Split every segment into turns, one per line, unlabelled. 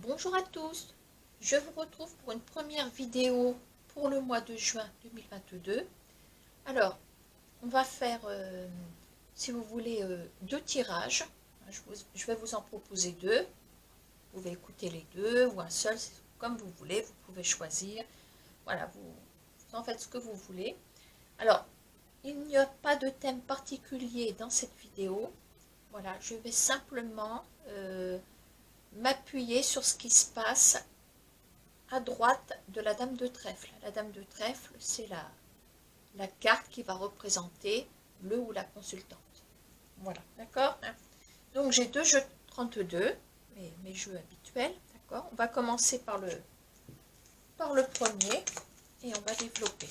Bonjour à tous, je vous retrouve pour une première vidéo pour le mois de juin 2022. Alors, on va faire, si vous voulez, deux tirages. Je vais vous en proposer deux. Vous pouvez écouter les deux ou un seul, comme vous voulez, vous pouvez choisir. Voilà, vous en faites ce que vous voulez. Alors, il n'y a pas de thème particulier dans cette vidéo. Voilà, je vais simplement m'appuyer sur ce qui se passe à droite de la dame de trèfle. La dame de trèfle, c'est la carte qui va représenter le ou la consultante. Voilà, d'accord. Donc j'ai deux jeux 32, mes jeux habituels, d'accord. On va commencer par le premier et on va développer.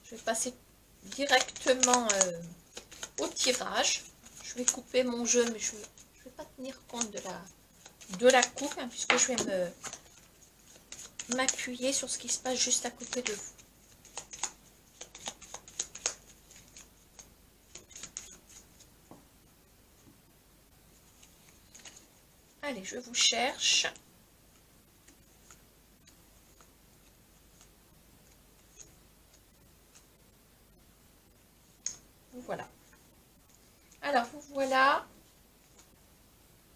Je vais passer directement au tirage. Je vais couper mon jeu, mais je ne vais pas tenir compte de la coupe, hein, puisque je vais m'appuyer sur ce qui se passe juste à côté de vous. Allez, je vous cherche. Vous voilà. Alors, vous voilà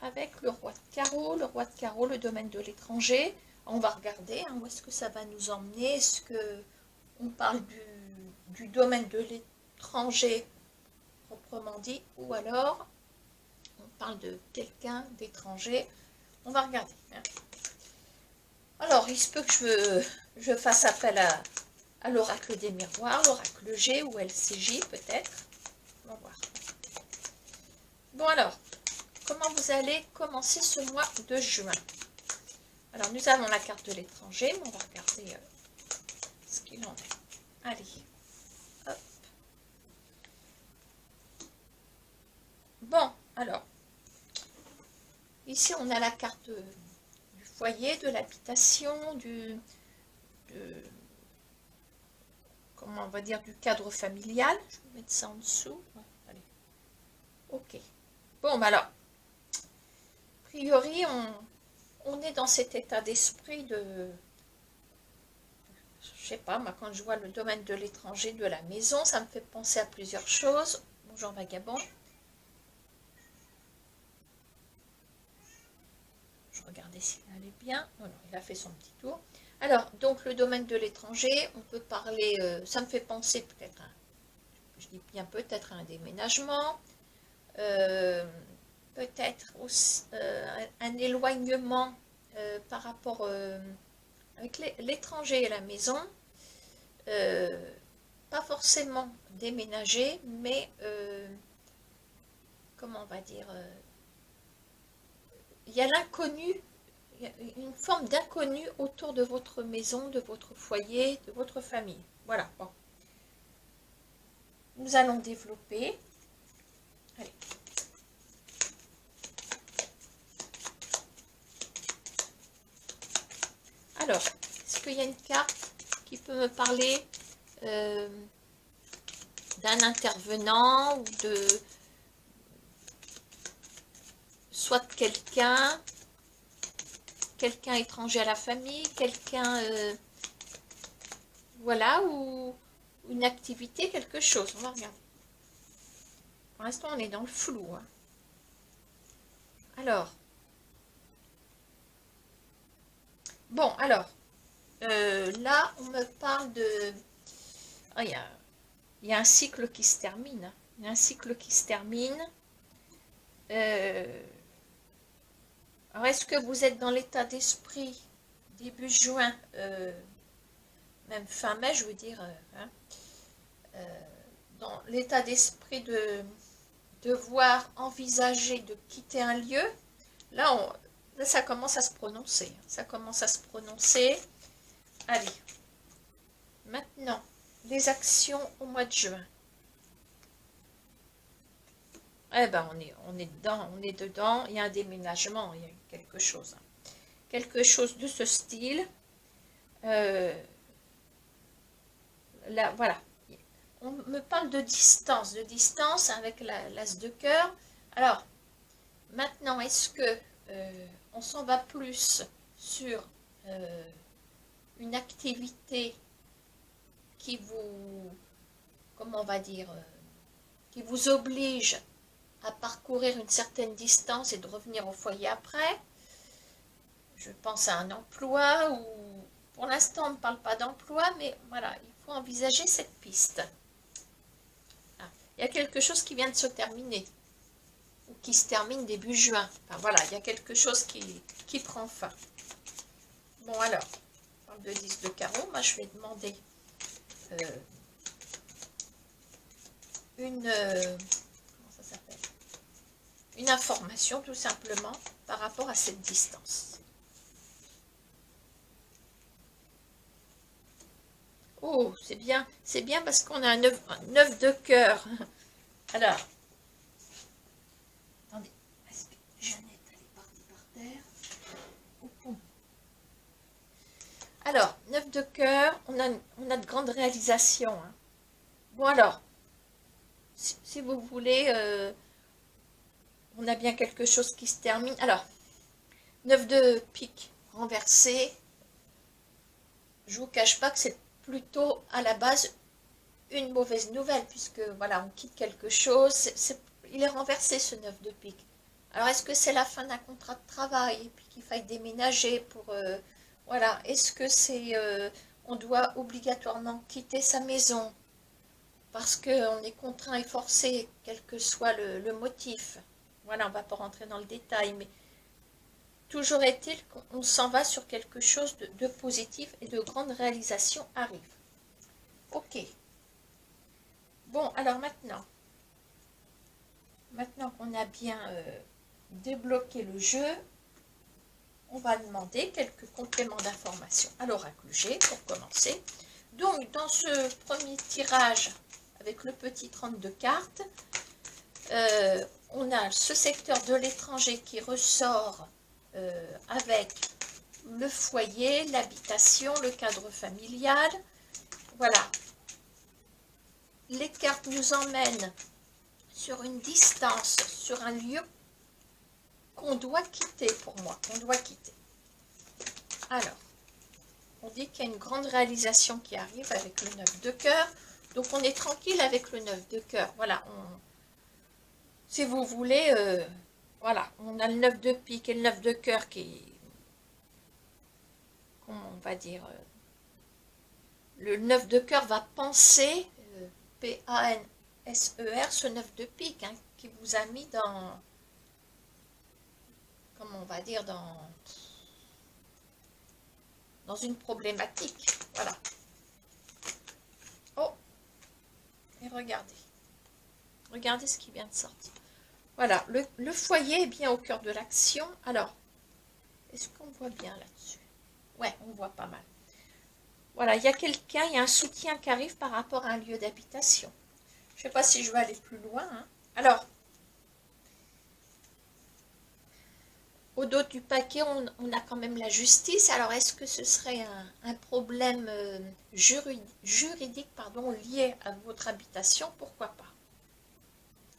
avec le roi de carreau. Le roi de carreau, le domaine de l'étranger. On va regarder où est-ce que ça va nous emmener. Est-ce qu'on parle du domaine de l'étranger proprement dit, ou alors on parle de quelqu'un d'étranger. On va regarder. Alors, il se peut que je fasse appel à l'oracle des miroirs, l'oracle G ou LCJ peut-être. On va voir. Bon alors, comment vous allez commencer ce mois de juin? Alors, nous avons la carte de l'étranger, mais on va regarder ce qu'il en est. Allez, hop. Bon, alors, ici on a la carte du foyer, de l'habitation, comment on va dire, du cadre familial. Je vais mettre ça en dessous. Ouais, allez. Ok. Bon, bah alors, a priori, on est dans cet état d'esprit de... Je sais pas, moi, quand je vois le domaine de l'étranger, de la maison, ça me fait penser à plusieurs choses. Bonjour, vagabond. Je regardais s'il allait bien. Non, non, il a fait son petit tour. Alors, donc, le domaine de l'étranger, on peut parler... ça me fait penser peut-être, je dis bien peut-être, à un déménagement. Peut-être un éloignement par rapport avec l'étranger et la maison, pas forcément déménager, mais comment on va dire, il y a l'inconnu, il y a une forme d'inconnu autour de votre maison, de votre foyer, de votre famille. Voilà, bon. Nous allons développer. Allez. Alors, est-ce qu'il y a une carte qui peut me parler d'un intervenant ou de soit de quelqu'un étranger à la famille, quelqu'un voilà, ou une activité, quelque chose. On va regarder. Pour l'instant, on est dans le flou. Hein. Alors, bon, alors, là, on me parle de... Oh, il y a un cycle qui se termine. Hein. Il y a un cycle qui se termine. Alors, est-ce que vous êtes dans l'état d'esprit début juin, même fin mai, je veux dire, hein, dans l'état d'esprit de devoir envisager de quitter un lieu? Là, là, ça commence à se prononcer. Ça commence à se prononcer. Allez. Maintenant, les actions au mois de juin. Eh ben, on est dedans, on est dedans. Il y a un déménagement, il y a quelque chose. Hein. Quelque chose de ce style. Là, voilà. On me parle de distance avec l'as de cœur. Alors, maintenant, est-ce que on s'en va plus sur une activité qui vous, comment on va dire, qui vous oblige à parcourir une certaine distance et de revenir au foyer après? Je pense à un emploi ou, pour l'instant, on ne parle pas d'emploi, mais voilà, il faut envisager cette piste. Ah, il y a quelque chose qui vient de se terminer, ou qui se termine début juin. Enfin voilà, il y a quelque chose qui prend fin. Bon alors, on parle de 10 de carreau, moi je vais demander comment ça s'appelle? Une information tout simplement par rapport à cette distance. Oh, c'est bien parce qu'on a un 9 de cœur. Alors, attendez, est-ce que Jeannette, elle est partie par terre? Alors, 9 de cœur, on a de grandes réalisations. Hein. Bon alors, si vous voulez, on a bien quelque chose qui se termine. Alors, 9 de pique renversé, je vous cache pas que c'est plutôt à la base une mauvaise nouvelle, puisque voilà, on quitte quelque chose, il est renversé ce 9 de pique. Alors est-ce que c'est la fin d'un contrat de travail, et puis qu'il faille déménager pour... voilà, est-ce que c'est... on doit obligatoirement quitter sa maison, parce qu'on est contraint et forcé, quel que soit le motif. Voilà, on ne va pas rentrer dans le détail, mais toujours est-il qu'on s'en va sur quelque chose de positif et de grandes réalisations arrivent. Ok. Bon, alors maintenant qu'on a bien débloqué le jeu, on va demander quelques compléments d'information à l'oracle G pour commencer. Donc, dans ce premier tirage, avec le petit 32 cartes, on a ce secteur de l'étranger qui ressort avec le foyer, l'habitation, le cadre familial. Voilà. Les cartes nous emmènent sur une distance, sur un lieu qu'on doit quitter pour moi, qu'on doit quitter. Alors, on dit qu'il y a une grande réalisation qui arrive avec le 9 de cœur, donc on est tranquille avec le 9 de cœur. Voilà, si vous voulez, voilà, on a le 9 de pique et le 9 de cœur qui, comment on va dire, le 9 de cœur va penser, P-A-N-S-E-R, ce 9 de pique, hein, qui vous a mis dans, comment on va dire, dans une problématique. Voilà. Oh, et regardez. Regardez ce qui vient de sortir. Voilà, le foyer est bien au cœur de l'action. Alors, est-ce qu'on voit bien là-dessus? Ouais, on voit pas mal. Voilà, il y a quelqu'un, il y a un soutien qui arrive par rapport à un lieu d'habitation. Je ne sais pas si je vais aller plus loin. Hein. Alors, au dos du paquet, on a quand même la justice. Alors, est-ce que ce serait un problème juridique lié à votre habitation? Pourquoi pas?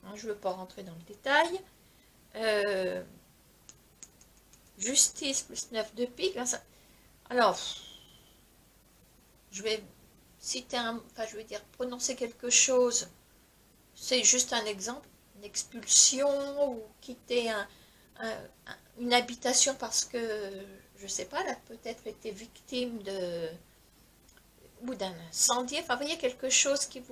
Hein, je ne veux pas rentrer dans le détail. Justice plus 9 de pique. Alors, je vais citer je vais dire prononcer quelque chose. C'est juste un exemple. Une expulsion ou quitter une habitation parce que, je ne sais pas, elle a peut-être été victime ou d'un incendie. Enfin, vous voyez, quelque chose qui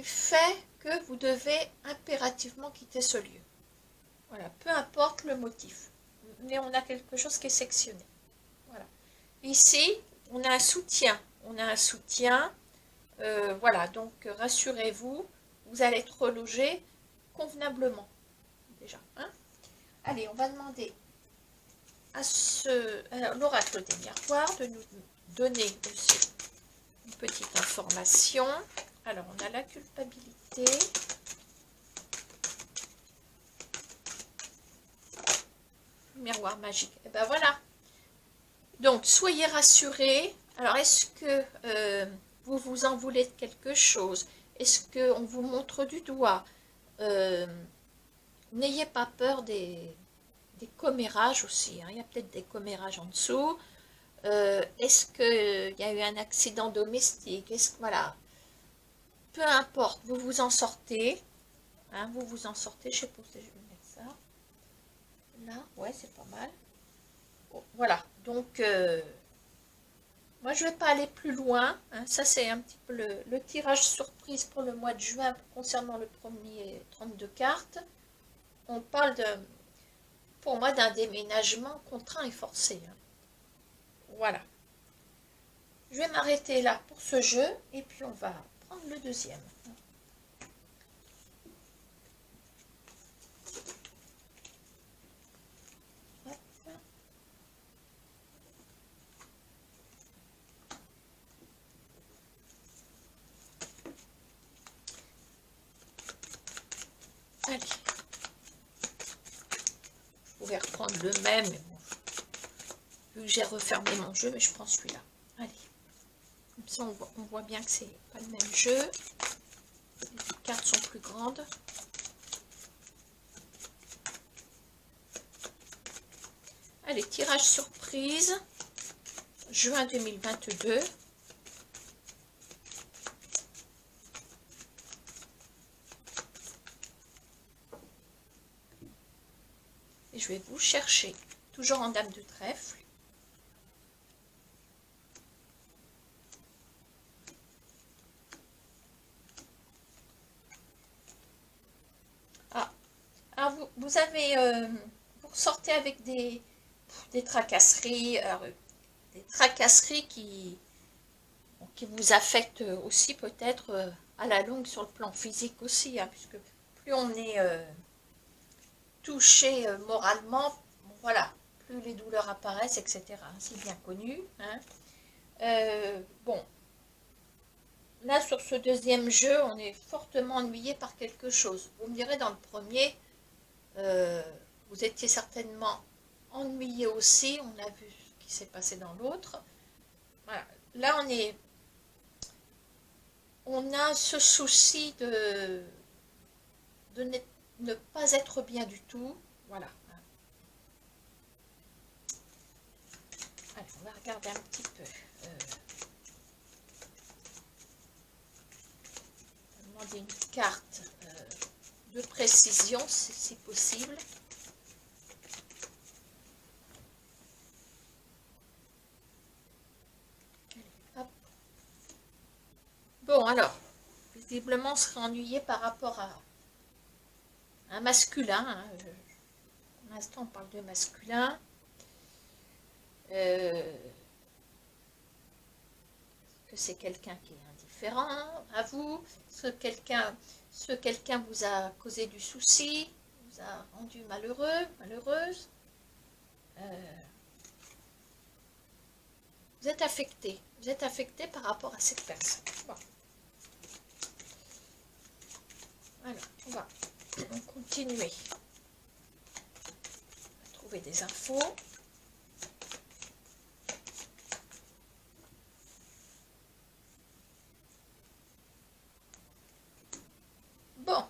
fait que vous devez impérativement quitter ce lieu. Voilà, peu importe le motif. Mais on a quelque chose qui est sectionné. Voilà. Ici, on a un soutien. On a un soutien. Voilà, donc rassurez-vous, vous allez être relogé convenablement. Déjà. Hein. Allez, on va demander à l'oracle des miroirs de nous donner aussi une petite information. Alors, on a la culpabilité. Miroir magique. Et ben voilà. Donc, soyez rassurés. Alors, est-ce que vous vous en voulez de quelque chose? Est-ce qu'on vous montre du doigt? euh, n'ayez pas peur des commérages aussi, hein. Il y a peut-être des commérages en dessous. Est-ce qu'il y a eu un accident domestique? Est-ce que, voilà, peu importe, vous vous en sortez. Hein, vous vous en sortez, je sais pas si je vais mettre ça. Là, ouais, c'est pas mal. Bon, voilà, donc moi je vais pas aller plus loin. Hein. Ça c'est un petit peu le tirage surprise pour le mois de juin concernant le premier 32 cartes. On parle pour moi d'un déménagement contraint et forcé. Hein. Voilà. Je vais m'arrêter là pour ce jeu et puis on va prendre le deuxième. Hop. Allez. Je pouvais reprendre le même, mais bon, vu que j'ai refermé mon jeu, mais je prends celui-là. Allez. Comme ça, on voit bien que c'est pas le même jeu. Les cartes sont plus grandes. Allez, tirage surprise, juin 2022. Et je vais vous chercher, toujours en dame de trèfle. Ah, vous avez, vous ressortez avec des tracasseries, des tracasseries qui vous affectent aussi peut-être à la longue sur le plan physique aussi, hein, puisque plus on est touché moralement, bon, voilà, plus les douleurs apparaissent, etc. C'est bien connu. Hein. Bon, là sur ce deuxième jeu, on est fortement ennuyé par quelque chose. Vous me direz dans le premier, vous étiez certainement ennuyé aussi, on a vu ce qui s'est passé dans l'autre. Voilà. Là on a ce souci de ne pas être bien du tout. Voilà. Allez, on va regarder un petit peu. On va demander une carte de précision, si possible. Allez, hop. Bon, alors, visiblement, on serait ennuyé par rapport à un masculin. Hein. Pour l'instant, on parle de masculin. Que c'est quelqu'un qui est indifférent à vous, ce quelqu'un vous a causé du souci, vous a rendu malheureux, malheureuse. Vous êtes affecté par rapport à cette personne. Bon. Alors, on va continuer à trouver des infos. Bon,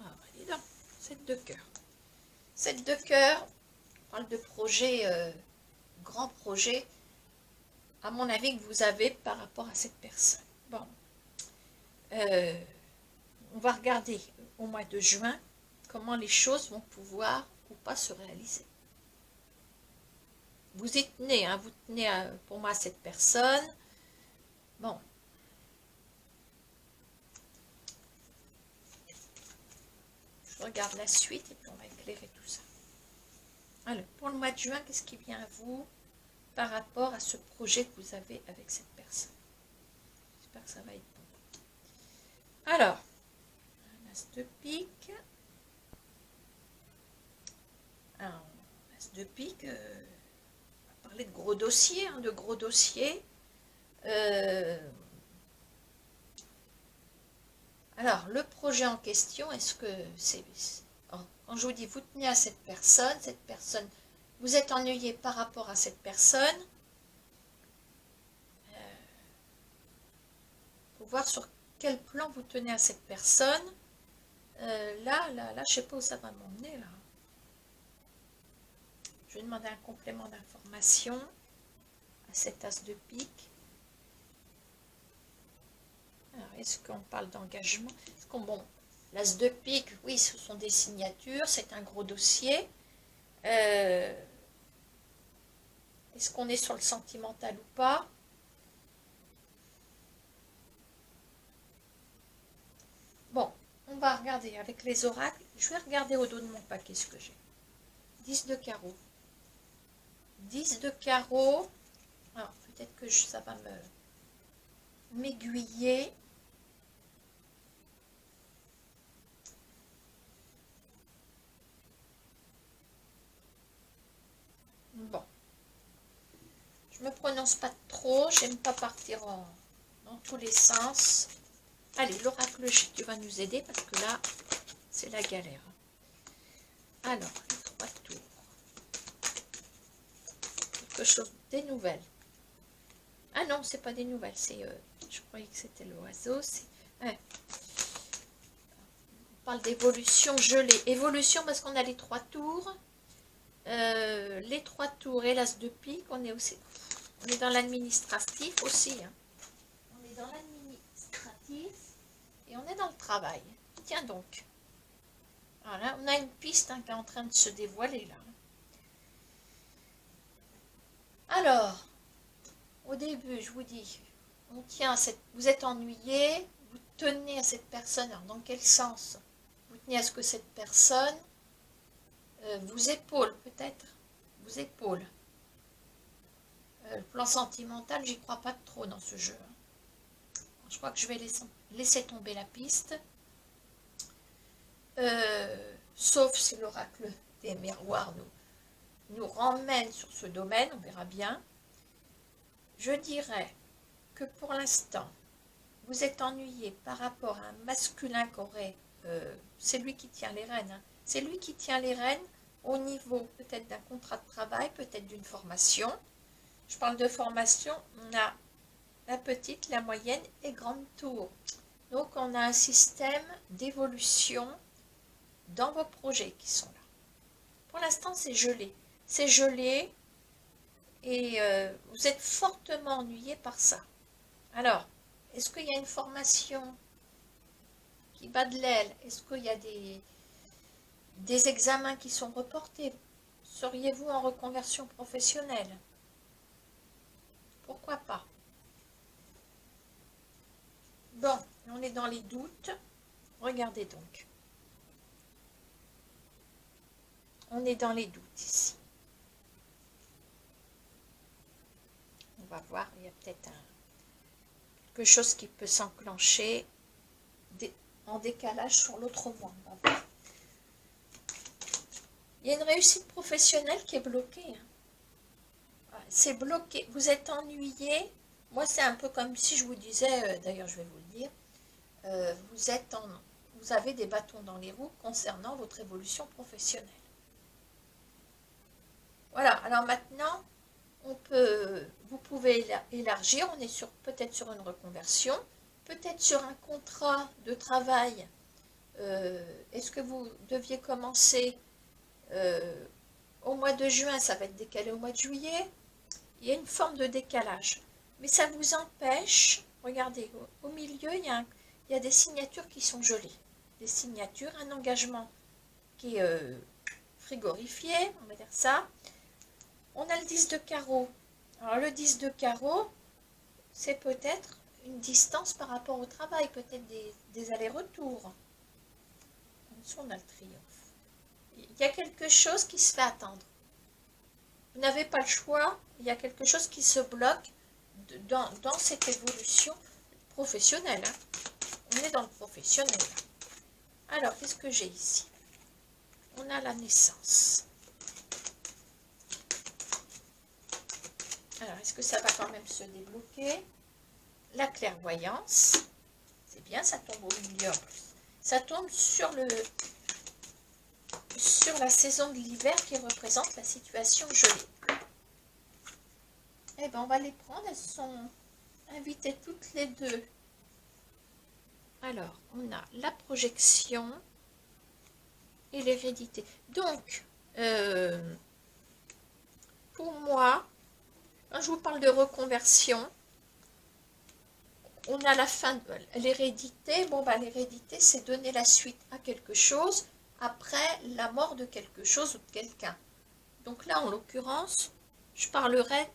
ah, dis donc, 7 de cœur. 7 de cœur, on parle de projet, grand projet, à mon avis, que vous avez par rapport à cette personne. Bon, on va regarder au mois de juin comment les choses vont pouvoir ou pas se réaliser. Vous y tenez, hein, vous tenez pour moi à cette personne. Bon. Je regarde la suite et puis on va éclairer tout ça. Alors, pour le mois de juin, qu'est-ce qui vient à vous par rapport à ce projet que vous avez avec cette personne? J'espère que ça va être bon. Alors, un as de pique. Un as de pique, on va parler de gros dossiers, hein, de gros dossiers. Alors, le projet en question, est-ce que c'est... Quand je vous dis, vous tenez à cette personne, vous êtes ennuyé par rapport à cette personne. Pour voir sur quel plan vous tenez à cette personne. Là, je sais pas où ça va m'emmener, là. Je vais demander un complément d'information à cet as de pique. Alors, est-ce qu'on parle d'engagement? Bon, l'as de pique, oui, ce sont des signatures, c'est un gros dossier. Est-ce qu'on est sur le sentimental ou pas? Bon, on va regarder avec les oracles. Je vais regarder au dos de mon paquet ce que j'ai. 10 de carreau. 10 de carreau. Alors, peut-être que ça va m'aiguiller. Bon. Je me prononce pas trop. J'aime pas partir dans tous les sens. Allez, l'oracle J, tu vas nous aider parce que là, c'est la galère. Alors, les 3 tours. Quelque chose, des nouvelles. Ah non, c'est pas des nouvelles, c'est... je croyais que c'était l'oiseau. Ouais. On parle d'évolution gelée. Évolution parce qu'on a les 3 tours. Les 3 tours et l'as de pique, on est dans l'administratif aussi. Hein. On est dans l'administratif et on est dans le travail. Tiens donc. Voilà, on a une piste hein, qui est en train de se dévoiler là. Alors, au début, je vous dis, on tient à vous êtes ennuyé, vous tenez à cette personne. Alors, dans quel sens? Vous tenez à ce que cette personne vous épaule peut-être, vous épaule. Le plan sentimental, j'y crois pas trop dans ce jeu. Je crois que je vais laisser tomber la piste. Sauf si l'oracle des miroirs nous ramène sur ce domaine, on verra bien. Je dirais que pour l'instant, vous êtes ennuyé par rapport à un masculin qu'aurait, c'est lui qui tient les rênes, hein. C'est lui qui tient les rênes au niveau peut-être d'un contrat de travail, peut-être d'une formation. Je parle de formation, on a la petite, la moyenne et grande tour. Donc on a un système d'évolution dans vos projets qui sont là. Pour l'instant, c'est gelé. C'est gelé et vous êtes fortement ennuyé par ça. Alors, est-ce qu'il y a une formation qui bat de l'aile? Est-ce qu'il y a des examens qui sont reportés? Seriez-vous en reconversion professionnelle? Pourquoi pas? Bon, on est dans les doutes. Regardez donc. On est dans les doutes ici. On va voir, il y a peut-être quelque chose qui peut s'enclencher en décalage sur l'autre mois. On va voir. Il y a une réussite professionnelle qui est bloquée. Hein. C'est bloqué. Vous êtes ennuyé. Moi, c'est un peu comme si je vous disais, d'ailleurs, je vais vous le dire, vous avez des bâtons dans les roues concernant votre évolution professionnelle. Voilà, alors maintenant, vous pouvez élargir, on est peut-être sur une reconversion, peut-être sur un contrat de travail. Est-ce que vous deviez commencer au mois de juin, ça va être décalé au mois de juillet? Il y a une forme de décalage. Mais ça vous empêche, regardez, au milieu, il y a des signatures qui sont gelées. Des signatures, un engagement qui est frigorifié, on va dire ça. On a le 10 de carreau. Alors le 10 de carreau, c'est peut-être une distance par rapport au travail, peut-être des allers-retours. En dessous, on a le triomphe. Il y a quelque chose qui se fait attendre. Vous n'avez pas le choix, il y a quelque chose qui se bloque dans cette évolution professionnelle. Hein. On est dans le professionnel. Alors, qu'est-ce que j'ai ici? On a la naissance. Alors, est-ce que ça va quand même se débloquer? La clairvoyance. C'est bien, ça tombe au milieu en plus. Ça tombe sur la saison de l'hiver qui représente la situation gelée. Eh bien, on va les prendre. Elles sont invitées toutes les deux. Alors, on a la projection. et l'hérédité. Donc, pour moi, quand je vous parle de reconversion, on a la fin de l'hérédité. Bon, bah, l'hérédité, c'est donner la suite à quelque chose après la mort de quelque chose ou de quelqu'un. Donc là, en l'occurrence, je parlerai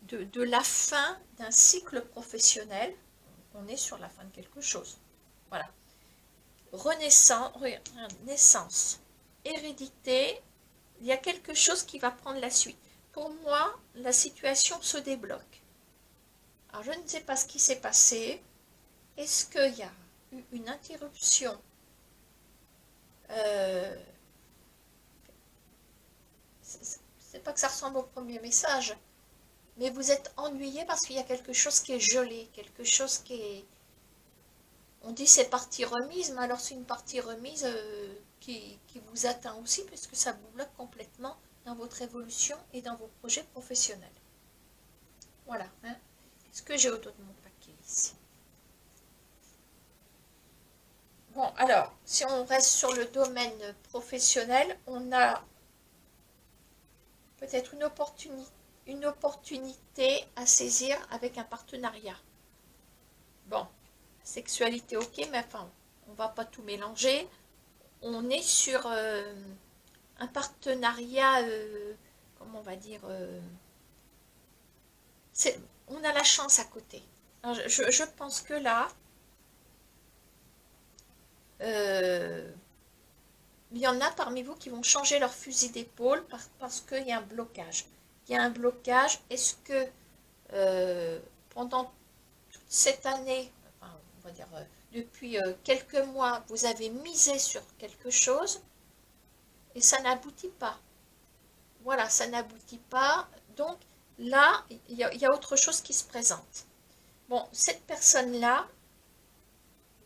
de la fin d'un cycle professionnel. On est sur la fin de quelque chose. Voilà. Naissance, hérédité, il y a quelque chose qui va prendre la suite. Pour moi, la situation se débloque. Alors, je ne sais pas ce qui s'est passé. Est-ce qu'il y a eu une interruption c'est pas que ça ressemble au premier message, mais vous êtes ennuyé parce qu'il y a quelque chose qui est gelé, quelque chose qui est... On dit c'est partie remise, mais alors c'est une partie remise qui vous atteint aussi, puisque ça vous bloque complètement dans votre évolution et dans vos projets professionnels. Voilà. Hein. Qu'est-ce que j'ai autour de mon paquet ici? Bon, alors, si on reste sur le domaine professionnel, on a peut-être une opportunité à saisir avec un partenariat. Bon, sexualité, ok, mais enfin, on ne va pas tout mélanger. On est sur un partenariat, comment on va dire, on a la chance à côté. Alors, je pense que là, il y en a parmi vous qui vont changer leur fusil d'épaule parce qu'il y a un blocage. Il y a un blocage. Est-ce que pendant toute cette année, enfin, on va dire depuis quelques mois, vous avez misé sur quelque chose et ça n'aboutit pas? Voilà, ça n'aboutit pas. Donc là, il y a autre chose qui se présente. Bon, cette personne-là,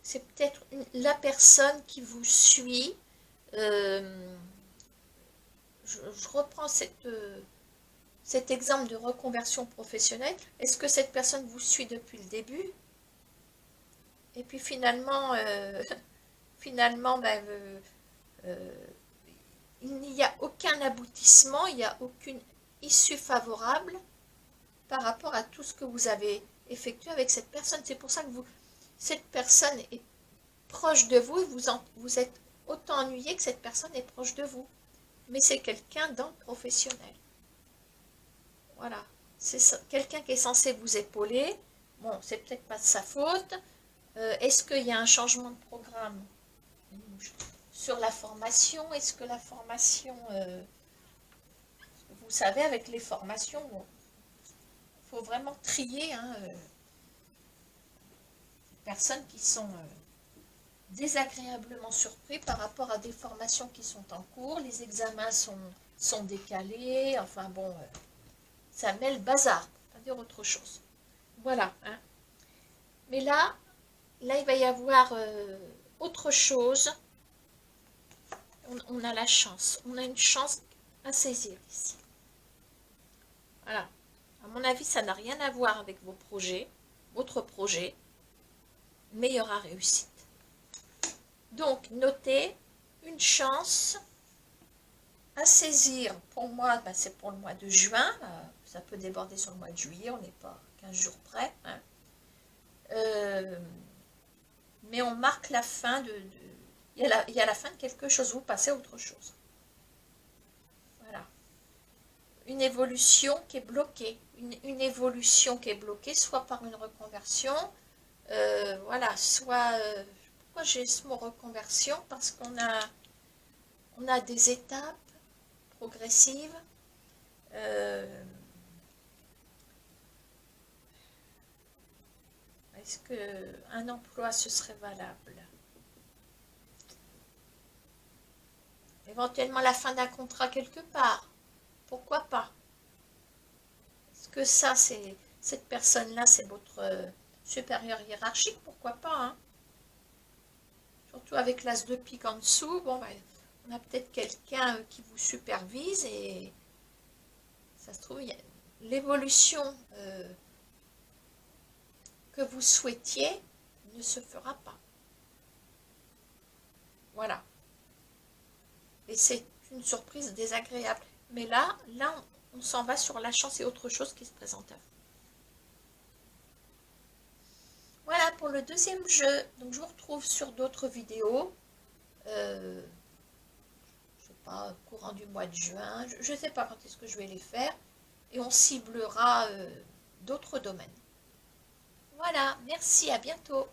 c'est peut-être la personne qui vous suit. Je reprends cet exemple de reconversion professionnelle. Est-ce que cette personne vous suit depuis le début? Et puis finalement, ben, il n'y a aucun aboutissement, il n'y a aucune issue favorable par rapport à tout ce que vous avez effectué avec cette personne. C'est pour ça que cette personne est proche de vous et vous êtes autant ennuyé que cette personne est proche de vous. Mais c'est quelqu'un dans le professionnel. Voilà. C'est quelqu'un qui est censé vous épauler. Bon, c'est peut-être pas de sa faute. Est-ce qu'il y a un changement de programme sur la formation? Est-ce que la formation... vous savez, avec les formations, il faut vraiment trier hein, les personnes qui sont désagréablement surpris par rapport à des formations qui sont en cours. Les examens sont décalés. Enfin bon, ça met le bazar, pour pas dire autre chose. Voilà. Hein. Mais là, il va y avoir autre chose. On a la chance. On a une chance à saisir ici. Voilà. À mon avis, ça n'a rien à voir avec vos projets, votre projet, mais il y aura réussite. Donc, notez une chance à saisir. Pour moi, ben, c'est pour le mois de juin. Ça peut déborder sur le mois de juillet, on n'est pas 15 jours près. Hein. Mais on marque la fin il y a la fin de quelque chose, vous passez à autre chose. Voilà. Une évolution qui est bloquée. Une évolution qui est bloquée, soit par une reconversion, voilà, soit... pourquoi j'ai ce mot reconversion? Parce qu'on a des étapes progressives. Est-ce qu'un emploi, ce serait valable? Éventuellement la fin d'un contrat quelque part. Pourquoi pas? Est-ce que ça, cette personne-là, c'est votre supérieur hiérarchique? Pourquoi pas hein? Surtout avec l'as de pique en dessous. Bon, ben, on a peut-être quelqu'un qui vous supervise et ça se trouve, l'évolution que vous souhaitiez ne se fera pas. Voilà. et c'est une surprise désagréable. Mais là on s'en va sur la chance et autre chose qui se présente à vous. Voilà pour le deuxième jeu. Donc je vous retrouve sur d'autres vidéos. Je sais pas, courant du mois de juin. Je ne sais pas quand est-ce que je vais les faire. Et on ciblera d'autres domaines. Voilà, merci, à bientôt.